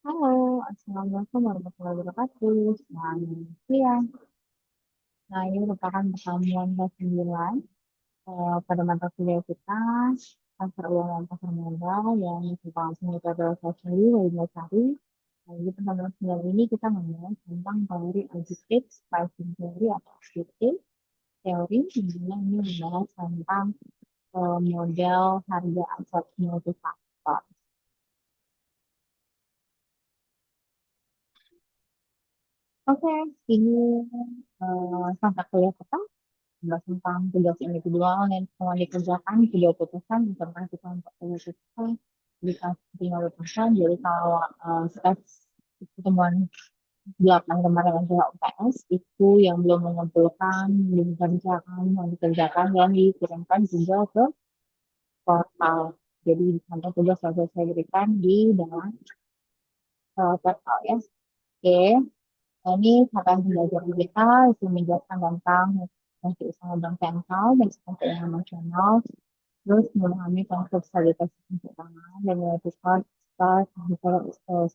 Halo, Assalamualaikum warahmatullahi wabarakatuh. Selamat siang. Nah, ini merupakan pertemuan ke-9 pada mata kuliah kita, pasar uang dan pasar modal yang tentang penguatan sosial dari Sari. Nah, di pertemuan 9 ini kita membahas tentang teori logistik, pricing theory atau SPT, teori di mana ini membahas tentang model harga aset multifaktor. Oke, ini mata kuliah pertama bahas tentang tugas individual dan semua dikerjakan video putusan tentang kita untuk putusan dikasih 50%. Jadi kalau tes pertemuan 8 kemarin adalah UTS itu yang belum mengumpulkan, belum dikerjakan, yang dikerjakan dan dikirimkan juga ke portal. Jadi di kantor tugas sudah saya berikan di dalam portal ya. Oke, nah, ini akan pembelajaran kita itu menjelaskan tentang fungsi usaha bank sentral dan sistem keuangan nasional, terus memahami konsep stabilitas sistem keuangan dan menentukan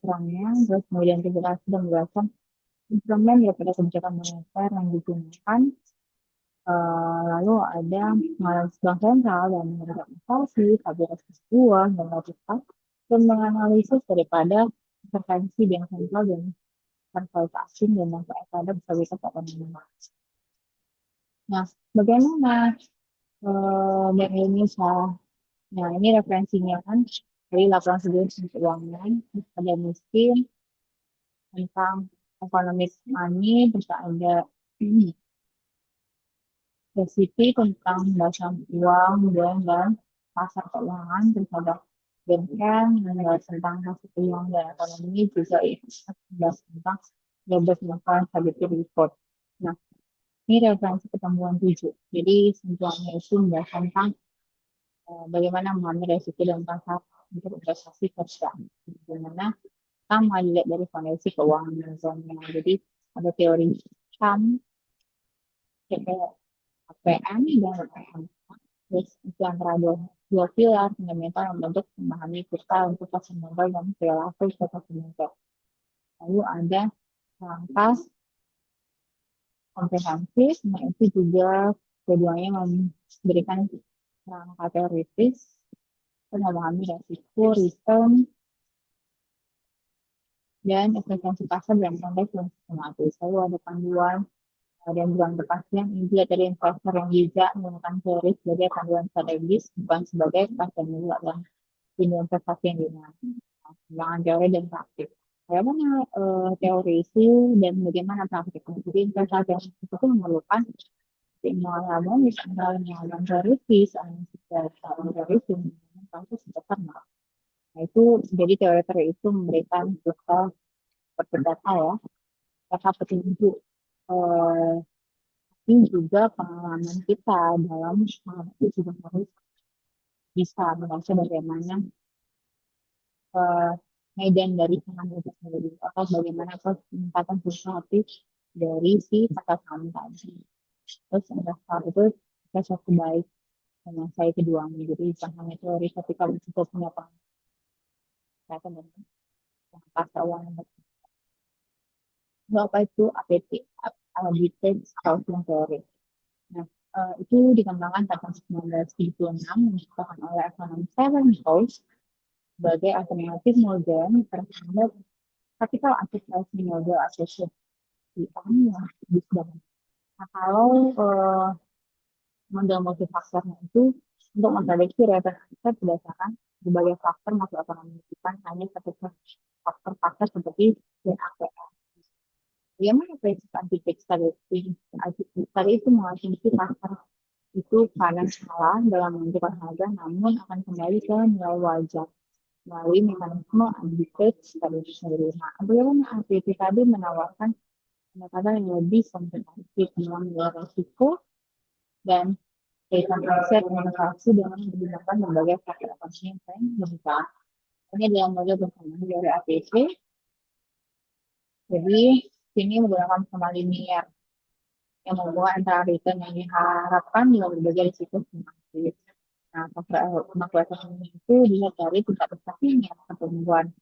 serangnya, terus kemudian integrasi dan menjelaskan instrumen daripada kebijakan moneter yang digunakan. Lalu ada menganalisis bank sentral dan mengenai inflasi, stabilitas uang dan moneter, dan menganalisis daripada intervensi bank sentral dan transaksi asing dan dampak terhadap stabilitas ekonomi. Nah, bagaimana Bank Indonesia? Nah, ini referensinya kan dari laporan sebelum keuangan, ada miskin, tentang economic money, terus ada resipi tentang dasar uang dan pasar keuangan, terus ada Benken, yang membahas tentang hasil uang dan ekonomi, juga itu membahas tentang Global Financial Stability Report. Nah, ini referensi pertemuan 7. Jadi, semuanya itu membahas tentang bagaimana mengambil resiko dan pasar untuk investasi kerja. Bagaimana kita melihat dari fondasi keuangan nasional. Jadi, ada teori CAM, APM, dan APM. Terus, itu antara dua pilar fundamental yang membentuk memahami kita untuk pasar modal dan perilaku pasar modal. Lalu ada langkah komprehensif, nah itu juga keduanya memberikan kerangka teoritis, memahami resiko, return, dan efisiensi pasar dalam konteks yang sistematis. Lalu ada panduan dan bukan kepastian inti dari investor yang bijak menggunakan teori sebagai panduan strategis, bukan sebagai kepastian juga dan dunia investasi yang dinamakan. Pengembangan teori dan praktik. Bagaimana teori itu dan bagaimana praktiknya? Jadi investasi yang itu memerlukan pengalaman, misalnya pengalaman teoritis, analisis teoritis, dan kasus besar. Nah, itu jadi teori-teori itu memberikan kita seperti data ya, data petunjuk. Eh, ini juga pengalaman kita dalam menghadapi juga harus bisa membaca bagaimana eh, medan dari saham itu sendiri atau bagaimana peningkatan sesuatu dari si pasar saham tadi. Terus ada saat itu kita cukup baik menguasai keduanya. Jadi jangan teori ketika kita punya penglihatan dan pasar uang. Apa itu APT, Arbitrage Pricing Theory. Nah, itu dikembangkan tahun 1976 yang diciptakan oleh ekonom Stephen House sebagai alternatif modern terhadap capital asset pricing model associated yang bisa. Nah, kalau model multifaktornya itu untuk memprediksi realitas kita berdasarkan berbagai faktor makroekonomi, bukan hanya satu faktor-faktor seperti DAPM. Bagaimana prinsip anti-fix tadi? Anti-fix tadi itu mengasumsi pasar itu pada salah dalam menentukan harga, namun akan kembali ke nilai wajar melalui mekanisme anti-fix tadi itu sendiri. Nah, bagaimana anti tadi menawarkan pendekatan yang lebih komprehensif dalam menilai risiko dan kaitan aset inovasi dengan menggunakan berbagai faktor ekonomi yang lebih besar. Ini dalam model bersama dari APC. Jadi, sini menggunakan skema linier yang membawa antara return yang diharapkan dengan berbagai risiko sistematis. Nah, makroekonomi itu dilihat dari tingkat prestasinya, pertumbuhan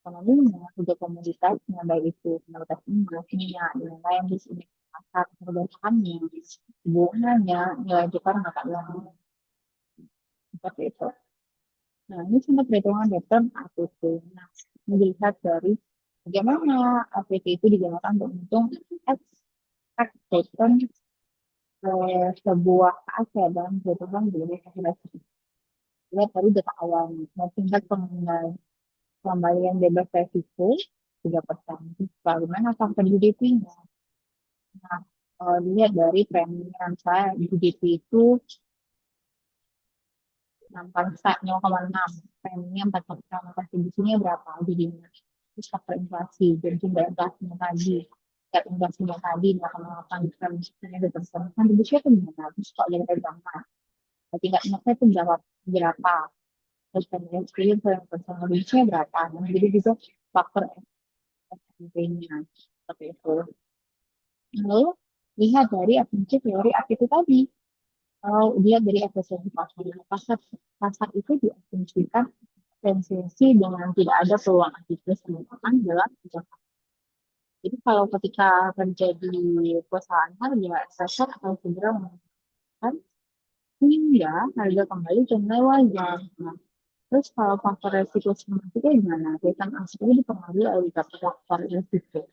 ekonominya, juga komoditasnya, baik itu komoditas emas, minyak, dan lain di sini pasar perdagangannya, hubungannya, nilai tukar mata uang seperti itu. Nah, ini cuma perhitungan dalam APT. Nah, melihat dari bagaimana APT itu digunakan untuk menghitung ekstrak return sebuah aset dalam perhitungan dari hasil. Lihat dari data awalnya. Nah, tingkat pengembalian bebas resiko 3%. Bagaimana faktor GDP-nya? Nah, lihat dari premium saya GDP itu 0,6, premium 4%, kontribusinya berapa jadinya? Terus faktor inflasi, dan jumlah inflasinya tadi, tingkat inflasinya tadi 0,8, misalnya 2%, kontribusinya itu gimana? Terus kalau dari perbankan, tingkat inflasi itu berapa? Terus premium experience yang kontribusinya berapa? Nah, jadi juga faktor SMP-nya, seperti itu. Lalu, lihat dari asumsi teori aktivitas tadi. Kalau dilihat dari efisiensi pasar, pasar itu diasumsikan efisiensi dengan tidak ada peluang aktivitas peningkatan dalam jangka. Jadi kalau ketika terjadi perusahaan harga, pasar akan segera menentukan hingga harga kembali ke nilai wajar. Nah, terus kalau faktor resiko sistematiknya gimana? Return aset ini dipengaruhi oleh beberapa faktor resiko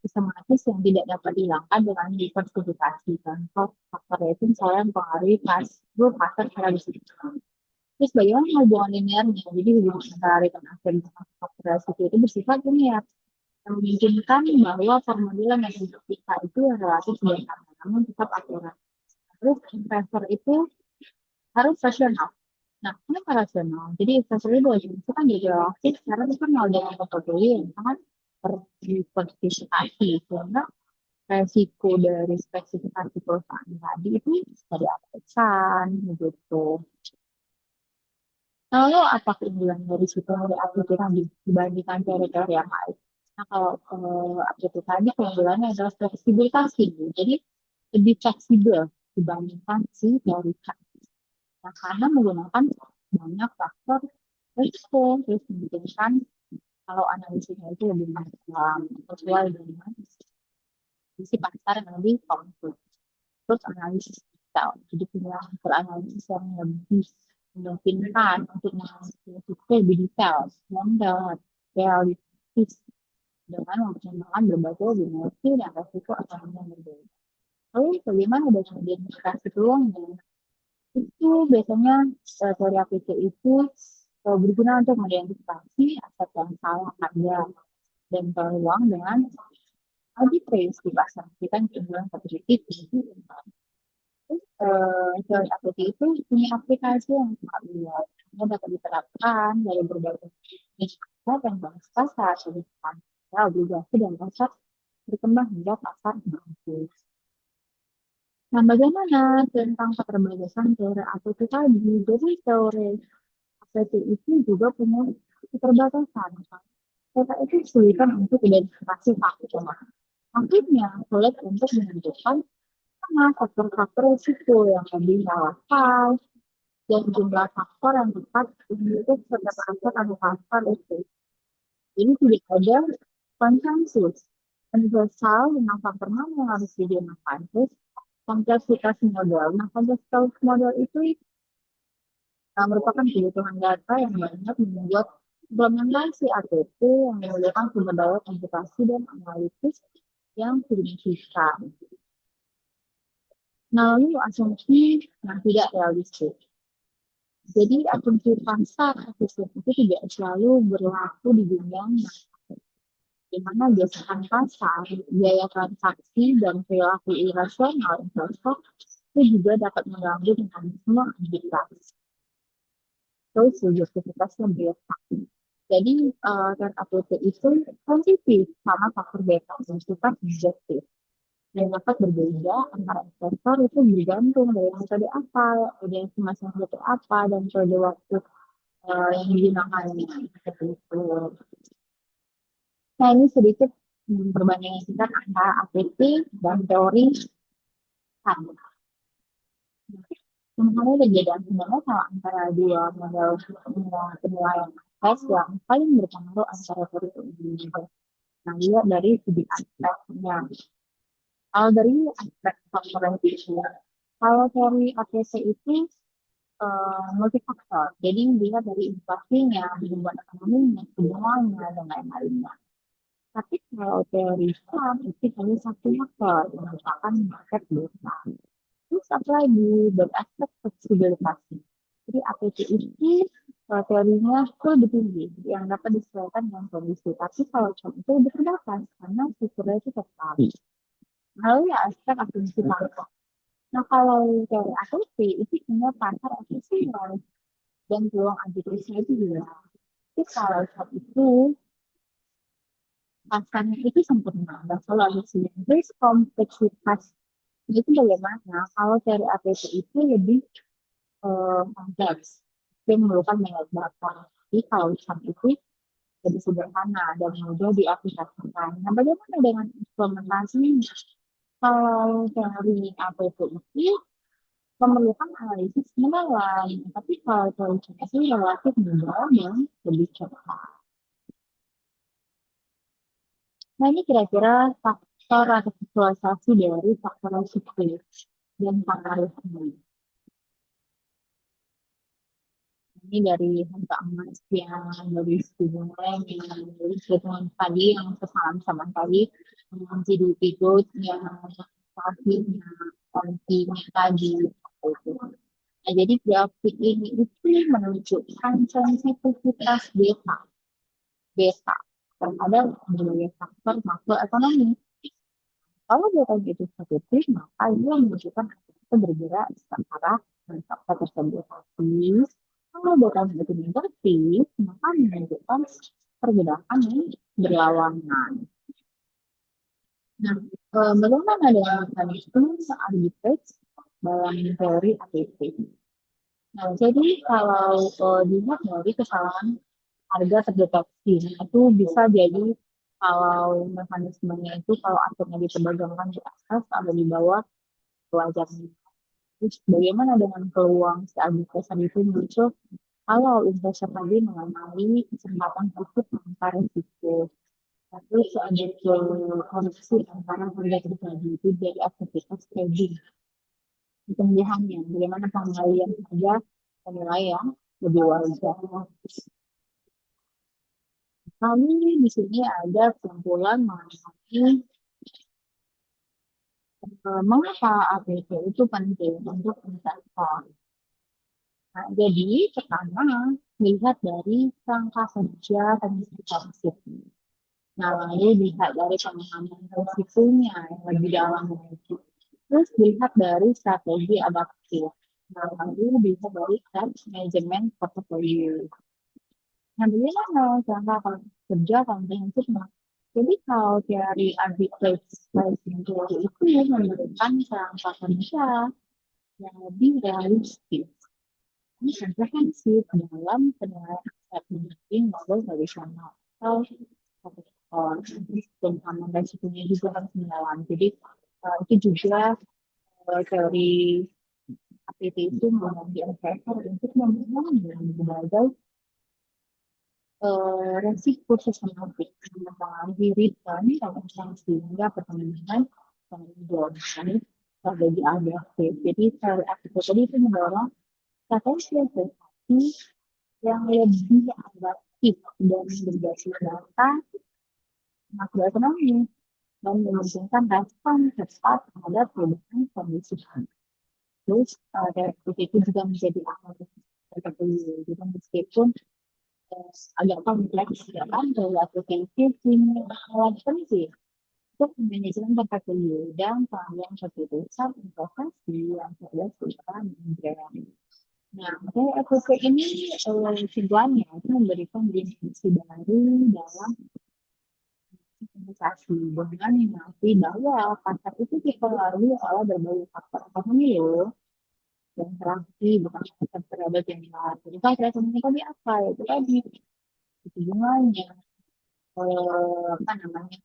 sistematis yang tidak dapat dihilangkan dengan diversifikasi. Contoh faktor itu misalnya mempengaruhi pasar secara bersikap. Terus bagaimana hubungan linearnya? Jadi hubungan antara return aset dan faktor resiko itu bersifat linear. Yang memungkinkan bahwa formulir matematika itu relatif sederhana, namun tetap akurat. Terus investor itu harus rasional. Nah, kenapa rasional? Jadi investor itu kan jadi relatif karena terkenal dengan metodologi yang sangat berdiversifikasi. Sehingga resiko dari spesifikasi perusahaan tadi itu bisa diabaikan gitu. Lalu apa keunggulan dari situ dari aplikasi tadi dibandingkan teori-teori yang lain? Nah, kalau aplikasi tadi keunggulannya adalah fleksibilitas tinggi. Jadi lebih fleksibel dibandingkan si teori tadi. Nah, karena menggunakan banyak faktor risiko, terus memungkinkan kalau analisisnya itu lebih dalam sesuai dengan kondisi pasar yang lebih kompleks. Terus analisis detail, jadi punya analisis yang lebih memungkinkan untuk menganalisis itu lebih detail dan realistis dengan mempertimbangkan berbagai dimensi dan resiko ekonomi yang berbeda. Lalu bagaimana dengan identifikasi peluangnya? Itu biasanya teori APT itu berguna untuk mengidentifikasi aset yang salah harga dan peluang dengan arbitrage di pasar. Kita keunggulan kompetitif teori APT itu punya aplikasi yang sangat luas. Ini dapat diterapkan dari berbagai jenis pasar dan bahasa pasar, seperti pasar obligasi dan pasar berkembang hingga pasar bagus. Nah, bagaimana tentang keterbatasan teori APT tadi? Jadi teori APT itu juga punya keterbatasan. Kita itu kesulitan untuk identifikasi faktor. Akhirnya sulit untuk menentukan karena faktor-faktor risiko yang lebih relevan dan jumlah faktor yang tepat untuk setiap aset atau faktor itu. Ini tidak ada konsensus universal tentang faktor mana yang harus digunakan. Terus kompleksitas model. Nah, kompleksitas model itu merupakan kebutuhan data yang banyak membuat implementasi APT yang menggunakan sumber daya komputasi dan analitis yang signifikan. Nah, lalu asumsi yang tidak realistis. Jadi asumsi pasar efisien itu tidak selalu berlaku di dunia nyata. Di mana berdasarkan pasar, biaya transaksi dan perilaku irasional investor itu juga dapat mengganggu mekanisme arbitrase. Terus subjektivitasnya beta. Jadi dan APT itu sensitif sama faktor beta yang sifat subjektif dan dapat berbeda antara investor itu bergantung dari metode apa, dari estimasi metode apa, dan metode waktu yang digunakan seperti itu. Nah, ini sedikit perbandingan antara APT dan teori sama. Sebenarnya perbedaan fundamental antara dua model penilaian tes yang paling berpengaruh antara teori dan Indonesia. Nah, lihat dari segi aspeknya. Kalau dari aspek faktor itu, kalau teori APC itu multifaktor. Jadi dilihat dari inflasinya, pertumbuhan ekonominya, semuanya, dan lain-lainnya. Tapi kalau teori saham itu hanya satu faktor, yang merupakan market data. Terus apa lagi? Beraspek fleksibilitas. Jadi APC itu teorinya itu lebih tinggi, yang dapat disesuaikan dengan kondisi. Tapi kalau saham itu lebih terbatas, karena strukturnya itu tetap. Lalu ya aspek asumsi pasar. Nah kalau teori asumsi itu punya pasar asumsi dan peluang antikristnya itu juga. Tapi kalau saat itu pasarnya itu sempurna, dan selalu ada sih. Terus kompleksitas itu bagaimana? Kalau teori APC itu lebih kompleks, dia memerlukan banyak data. Jadi kalau SAM itu lebih sederhana dan mudah diaplikasikan. Nah, bagaimana dengan implementasinya? Kalau teori APC itu memerlukan analisis mendalam, tapi kalau teori SAM itu relatif mudah dan lebih cepat. Nah, ini kira-kira faktor atau visualisasi dari faktor risiko dan pengaruh ini. Ini dari harga emas yang dari suku bunga yang dari hitungan tadi yang kesalahan sama tadi, yang GDP growth yang inflasinya, kontinya tadi. Gitu. Nah, jadi grafik ini itu menunjukkan sensitivitas beta terhadap berbagai faktor makroekonomi. Kalau data itu positif, maka itu menunjukkan itu bergerak searah faktor tersebut. Tapi kalau data itu negatif, maka menunjukkan pergerakan yang berlawanan. Nah, bagaimana dengan mekanisme arbitrage dalam teori APP? Nah, jadi kalau dilihat dari kesalahan harga terdeteksi, nah, itu bisa jadi kalau mekanismenya itu kalau asetnya diperdagangkan di atas atau di bawah wajarnya. Terus bagaimana dengan peluang si arbitrase itu muncul kalau investor tadi mengalami kesempatan cukup tanpa risiko. Terus ada koreksi antara harga terjadi itu dari aktivitas trading. Pemilihannya, bagaimana pengembalian harga penilai yang lebih wajar. Kami di sini ada kesimpulan mengenai mengapa APC itu penting untuk investor. Nah, jadi pertama lihat dari rangka kerja dan prinsip. Nah, lalu lihat dari pemahaman risikonya yang lebih dalam lagi. Terus lihat dari strategi adaptif. Nah, lalu bisa dari cash management portfolio. Nah, bagaimana cara kerja komprehensif? Nah, jadi kalau teori arbitrage pricing theory itu memberikan kerangka kerja yang lebih realistis. Ini komprehensif dalam penilaian aset marketing model tradisional atau pemahaman resikonya juga harus mendalam. Jadi itu juga teori APT itu membantu investor untuk memahami berbagai resiko sistematik mempengaruhi return dan sehingga pertumbuhan penjualan strategi agresif. Jadi teori APT tadi itu mendorong strategi investasi yang lebih adaptif dan berbasis data makroekonomi dan menguntungkan respon cepat terhadap perubahan kondisi. Terus dari itu juga menjadi analisis portofolio. Jadi meskipun agak kompleks ya kan dari aplikasi punya alat penting untuk manajemen portofolio dan pengambilan keputusan investasi yang cerdas secara manajemen. Nah, dari aplikasi ini kesimpulannya itu memberikan definisi baru dalam investasi dengan mengakui bahwa pasar itu dipengaruhi oleh berbagai faktor ekonomi loh dan terapi bukan faktor terhadap yang lain. Jadi faktor ekonomi tadi apa? Itu tadi itu bunganya, apa namanya,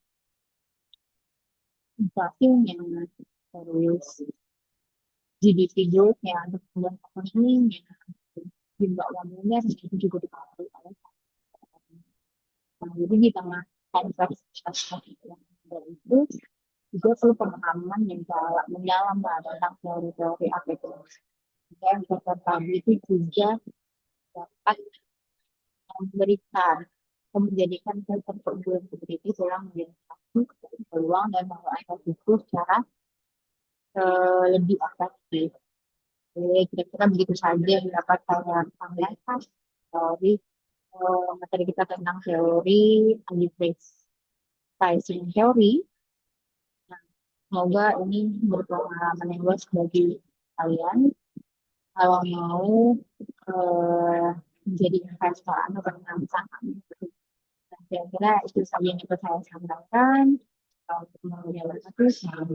inflasinya, terus GDP growth-nya, untuk pertumbuhan ekonominya, jumlah uang modern itu juga dipengaruhi oleh. Jadi di tengah kompleksitas yang ada itu juga perlu pemahaman yang mendalam lah tentang teori-teori apa itu. Yang tadi itu juga dapat memberikan menjadikan perguruan seperti itu dalam menjadi satu peluang dan mengelola itu secara lebih efektif. Jadi kira-kira begitu saja yang dapat saya sampaikan dari materi kita tentang teori algebraic pricing teori. Nah, semoga ini berpengalaman yang luas bagi kalian kalau mau eh, menjadi investor atau penanam saham. Nah, kira-kira itu saja yang dapat saya sampaikan. Kalau untuk mengenai itu, saya